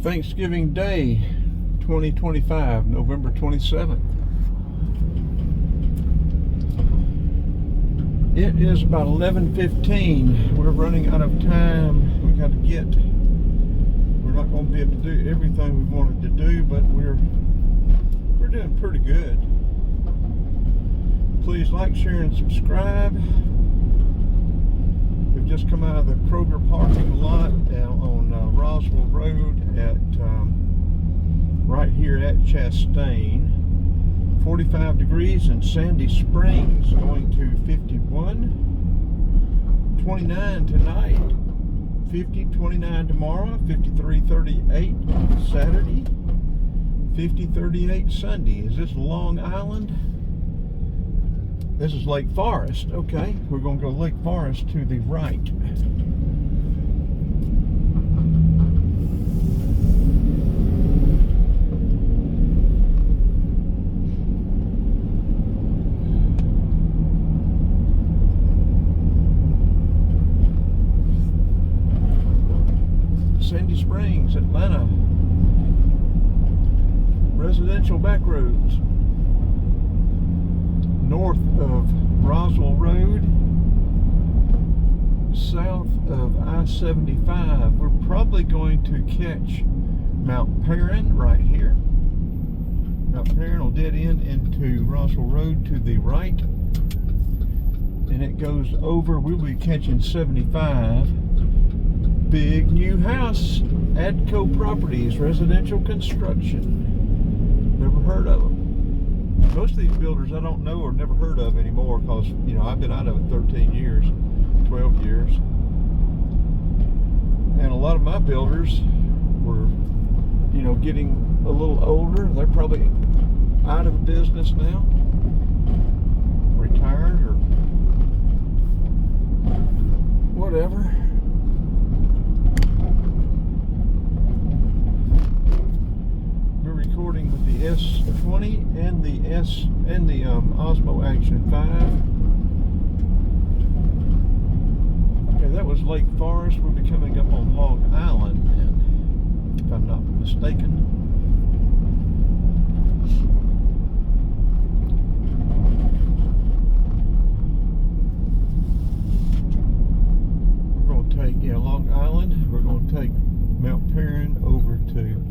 Thanksgiving Day 2025, November 27th. It is about 11:15. We're running out of time. We're not going to be able to do everything we wanted to do, but we're doing pretty good. Please like, share, and subscribe. We've just come out of the Kroger parking lot on Roswell Road at right here at Chastain. 45 degrees in Sandy Springs, going to 51. 29 tonight. 50, 29 tomorrow. 53, 38 Saturday. 50, 38 Sunday. Is this Long Island? This is Lake Forest. Okay, we're going to go Lake Forest to the right. Sandy Springs, Atlanta. Residential back roads. North of Roswell Road, south of I-75. We're probably going to catch Mount Perrin right here. Mount Perrin will dead end into Roswell Road to the right, and it goes over. We'll be catching 75. Big new house, Adco Properties, residential construction. Never heard of them. Most of these builders I don't know or never heard of anymore because, I've been out of it 13 years, 12 years. And a lot of my builders were, getting a little older. They're probably out of the business now, retired or whatever. Recording with the S20 and the Osmo Action 5. Okay, that was Lake Forest. We'll be coming up on Long Island then, if I'm not mistaken. We're going to take Long Island. We're going to take Mount Perrin over to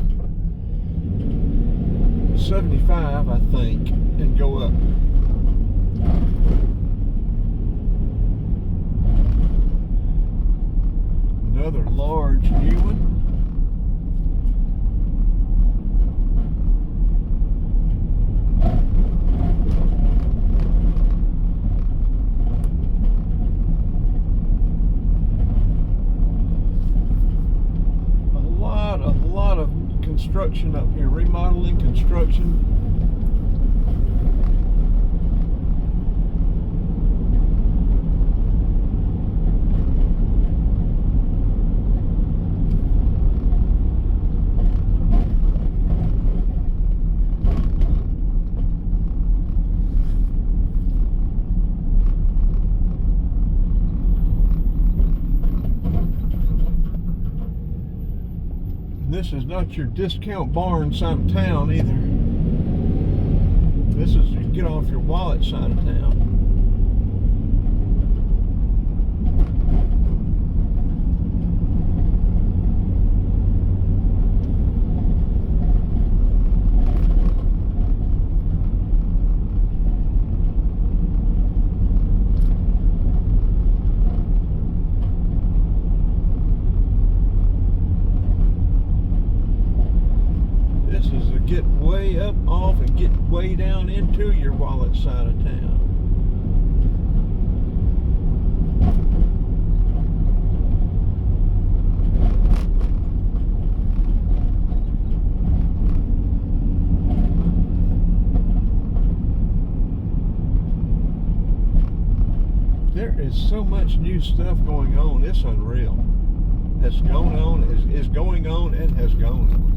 75, I think, and go up. Another large new one. A lot of construction up here, remodeling, construction. This is not your discount bar side of town either. This is your get off your wallet side of town. Get way up off and get way down into your wallet side of town. There is so much new stuff going on, it's unreal. That's going on, is going on, and has gone on.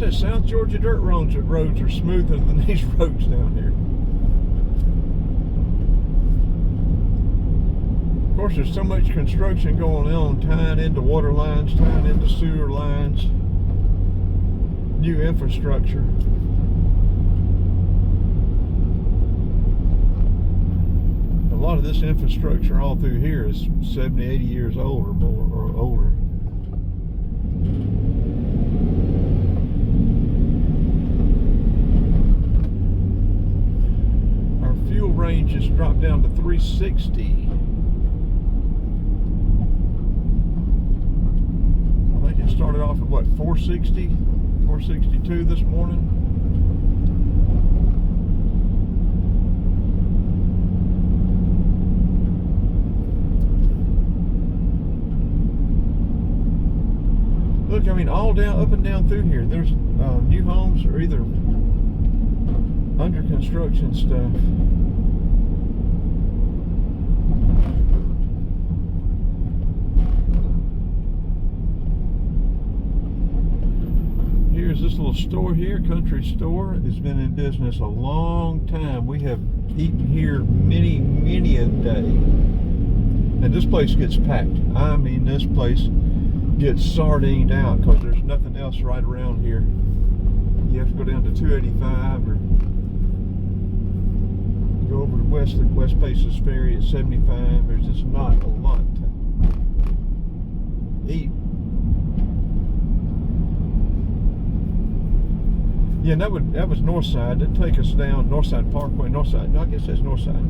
said, South Georgia dirt roads are smoother than these roads down here. Of course, there's so much construction going on, tying into water lines, tying into sewer lines, new infrastructure. A lot of this infrastructure all through here is 70, 80 years old or more, or older. Our fuel range has dropped down to 360. I think it started off at what, 460, 462 this morning. Look, I mean, all down, up and down through here, there's new homes or either under construction stuff. Here's this little store here, country store. It's been in business a long time. We have eaten here many a day. And this place gets packed. I mean, this place gets sardined out because there's nothing else right around here. You have to go down to 285 or go over to West Paces Ferry at 75. There's just not a lot to eat. Yeah, and that was north side. That'd take us down Northside Parkway, north side. No, I guess that's north side.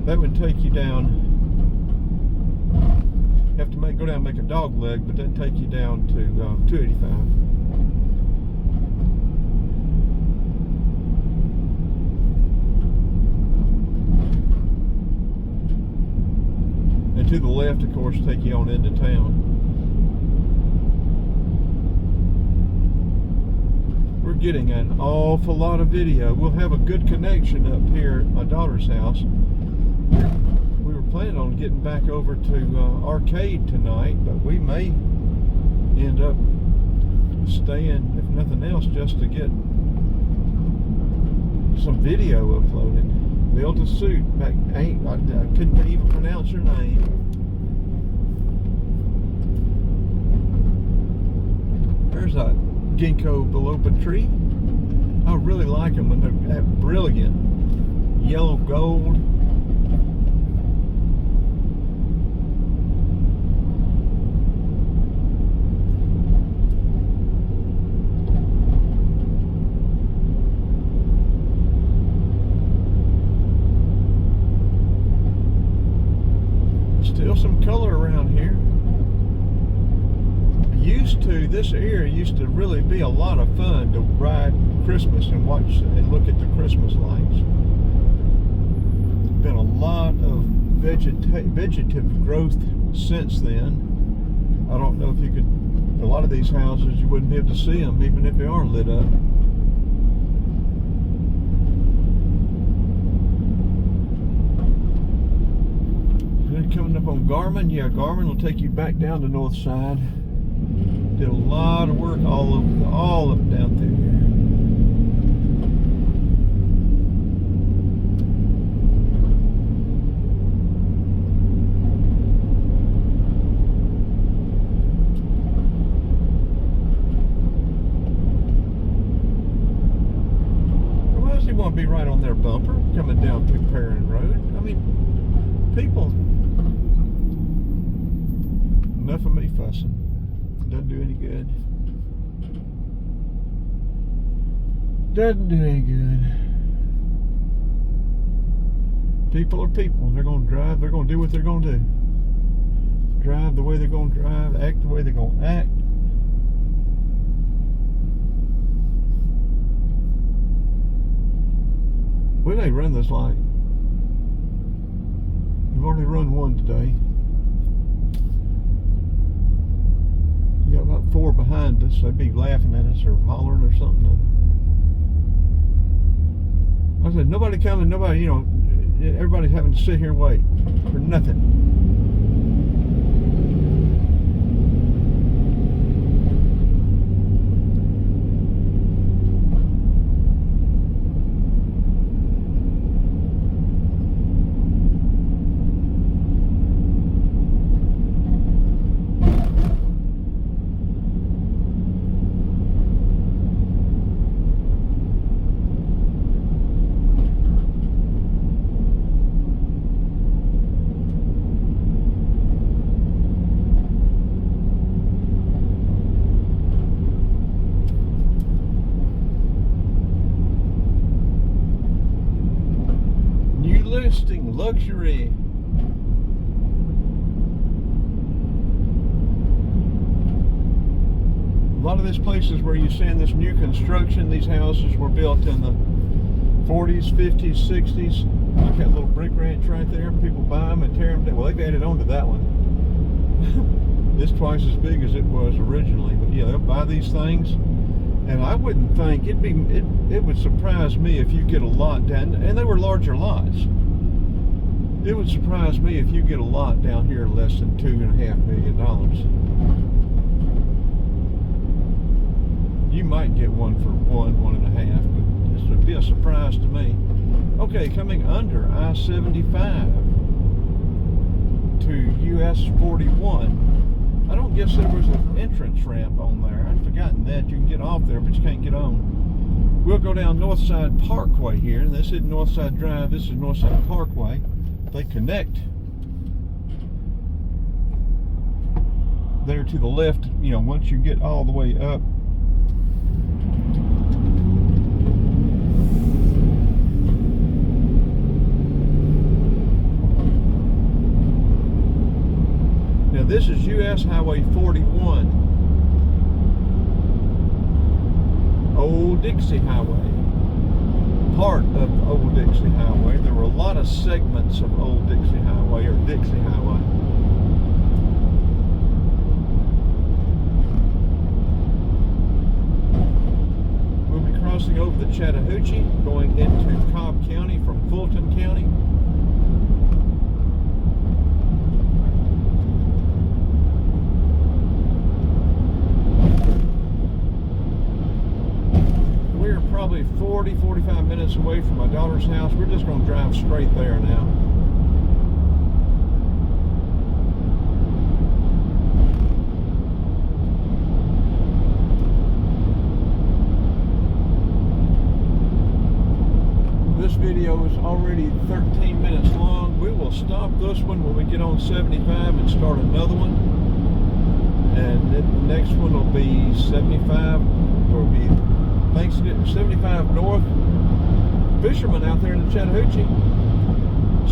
That would take you down. Have to go down and make a dog leg, but that'd take you down to 285. And to the left, of course, take you on into town. We're getting an awful lot of video. We'll have a good connection up here at my daughter's house. We were planning on getting back over to Arcade tonight, but we may end up staying, if nothing else, just to get some video uploaded. Built a suit. I couldn't even pronounce her name. There's a ginkgo biloba tree. I really like them when they're that brilliant yellow gold. Still some color around here. This area used to really be a lot of fun to ride Christmas and watch and look at the Christmas lights. Been a lot of vegetative growth since then. I don't know if you could, a lot of these houses you wouldn't be able to see them even if they are lit up. Then coming up on Garmin, yeah, Garmin will take you back down the north side. Did a lot of work all up down through here. Why does he want to be right on their bumper coming down through Perrin Road? I mean, people. Enough of me fussing. Doesn't do any good. Doesn't do any good. People are people. They're going to drive. They're going to do what they're going to do. Drive the way they're going to drive. Act the way they're going to act. We may run this light. We've already run one today. We got about 4 behind us. They'd be laughing at us or hollering or something. I said, nobody coming, nobody, everybody's having to sit here and wait for nothing. luxury. A lot of these places where you're seeing this new construction, these houses were built in the 40s, 50s, 60s. Look at that little brick ranch right there. People buy them and tear them down. Well, they've added on to that one. It's twice as big as it was originally. But yeah, they'll buy these things. And I wouldn't think it would surprise me if you get a lot down, and they were larger lots. It would surprise me if you get a lot down here less than $2.5 million. You might get one for $1.5, but this would be a surprise to me. Okay, coming under I-75 to US 41. I don't guess there was an entrance ramp on there. I'd forgotten that. You can get off there, but you can't get on. We'll go down Northside Parkway here. This is Northside Drive. This is Northside Parkway. They connect there to the left, you know, once you get all the way up. Now this is US Highway 41, Old Dixie Highway, part of Old Dixie Highway. There were a lot of segments of Old Dixie Highway, or Dixie Highway. We'll be crossing over the Chattahoochee, going into Cobb County from Fulton County. Probably 40-45 minutes away from my daughter's house. We're just going to drive straight there now. This video is already 13 minutes long. We will stop this one when we get on 75 and start another one. And then the next one will be 75, or be Thanksgiving, 75 North, fishermen out there in the Chattahoochee.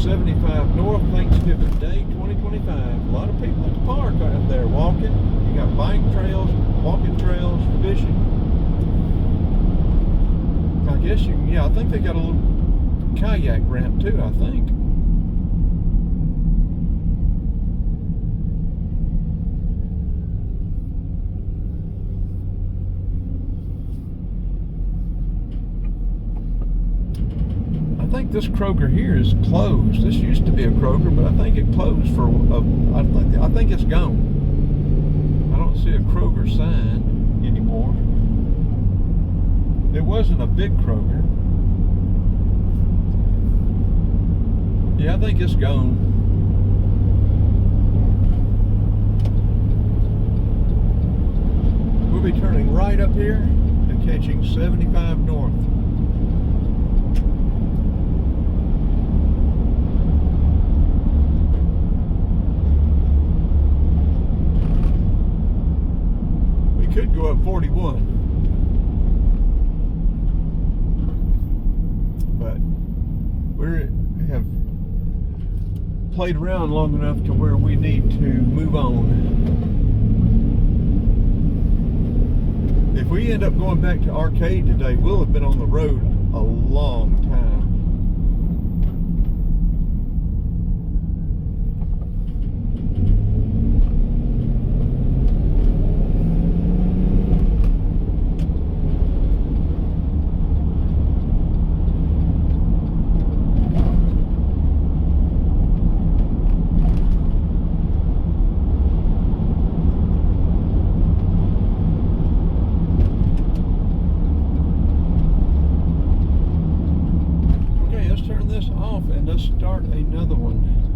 75 North, Thanksgiving Day 2025. A lot of people at the park out there walking. You got bike trails, walking trails, fishing. I guess you can, yeah, I think they got a little kayak ramp too, I think. I think this Kroger here is closed. This used to be a Kroger, but I think it closed for I think it's gone. I don't see a Kroger sign anymore. It wasn't a big Kroger. Yeah, I think it's gone. We'll be turning right up here and catching 75 North. Could go up 41, but we have played around long enough to where we need to move on. If we end up going back to Arcade today, we'll have been on the road a long time. Off and let's start another one.